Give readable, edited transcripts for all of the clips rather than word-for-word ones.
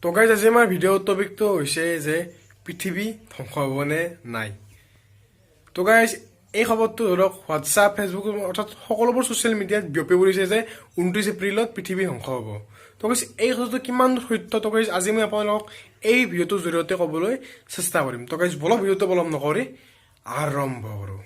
তো গাইজ আজি আমাৰ ভিডিঅ'ৰ টপিকটো হৈছে যে পৃথিৱী ধ্বংস হ'বনে নাই। তো গাইজ এই খবৰটো ধৰক হোৱাটছআপ ফেচবুক অৰ্থাৎ সকলোবোৰ ছ'চিয়েল মিডিয়াত বিয়পি পৰিছে যে 29 এপ্ৰিলত পৃথিৱী ধ্বংস হ'ব। তো গাইজ এই কথাটো কিমান সত্য, তো গাইজ আজি মই আপোনালোকক এই ভিডিঅ'টোৰ জৰিয়তে ক'বলৈ চেষ্টা কৰিম। তো গাইজ বলক ভিডিঅ'টো পলম নকৰি আৰম্ভ কৰোঁ।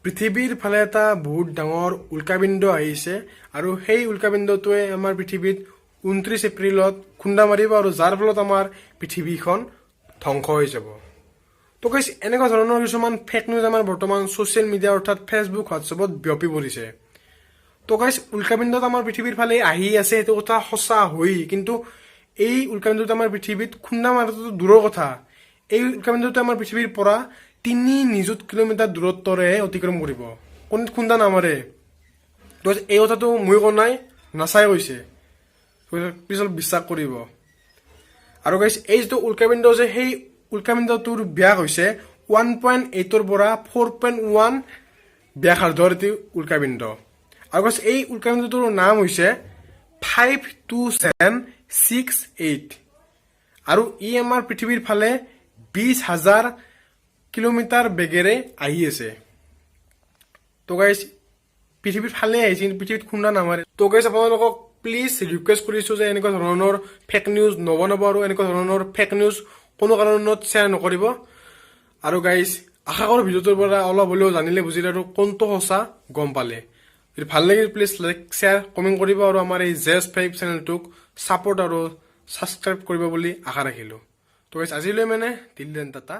পৃথিৱীৰ ফালে এটা বহুত ডাঙৰ উল্কাপিণ্ড আহিছে আৰু সেই উল্কাপিণ্ডটোৱে আমাৰ পৃথিৱীত 29 এপ্ৰিলত খুন্দা মাৰিব আৰু যাৰ ফলত আমাৰ পৃথিৱীখন ধ্বংস হৈ যাব। তো গাইজ এনেকুৱা ধৰণৰ কিছুমান ফেক নিউজ আমাৰ বৰ্তমান ছ'চিয়েল মিডিয়া অৰ্থাৎ ফেচবুক হোৱাটছএপত বিয়পি পৰিছে। তো গাইজ উল্কাপিণ্ডত আমাৰ পৃথিৱীৰ ফালে আহি আছে, সেইটো কথা সঁচা হৈ, কিন্তু এই উল্কাপিণ্ডটো আমাৰ পৃথিৱীত খুন্দা মাৰাটো দূৰৰ কথা, এই উল্কাপিণ্ডটো আমাৰ পৃথিৱীৰ পৰা 3 নিযুত কিলোমিটাৰ দূৰত্বৰেহে অতিক্ৰম কৰিব, কোনো খুন্দা নামাৰে। তো এই কথাটো মই কোৱা নাই, নাচাই কৈছে, পিছত বিশ্বাস কৰিব। আৰু গাইজ এই যিটো উল্কাপিণ্ড আছে সেই উল্কাপিণ্ডটোৰ ব্যাস হৈছে 1.8 পৰা 4.1 ব্যাসাৰ্ধৰ এটি উল্কাপিণ্ড। আৰু গাইজ এই উল্কাপিণ্ডটোৰ নাম হৈছে 52768 আৰু ই আমাৰ পৃথিৱীৰ ফালে 20,000 কিলোমিটাৰ বেগেৰে আহি আছে। তো গাইজ পৃথিৱীৰ ফালে আহিছে, পৃথিৱীত খুন্দা নামাৰে। তো গাইজ আপোনালোকক প্লিজ ৰিকুৱেষ্ট কৰিছোঁ যে এনেকুৱা ধৰণৰ ফেক নিউজ নবনাব আৰু এনেকুৱা ধৰণৰ ফেক নিউজ কোনো কাৰণত শ্বেয়াৰ নকৰিব। আৰু গাইজ আশা কৰোঁ ভিডিঅ'টোৰ পৰা অলপ হ'লেও জানিলে বুজিলে আৰু কোনটো সঁচা গম পালে। যদি ভাল লাগিল প্লিজ লাইক শ্বেয়াৰ কমেণ্ট কৰিব আৰু আমাৰ এই JS5 চেনেলটোক ছাপোৰ্ট আৰু ছাবস্ক্ৰাইব কৰিব বুলি আশা ৰাখিলোঁ। তো গাইজ আজিলৈ দিল্লী টাটা।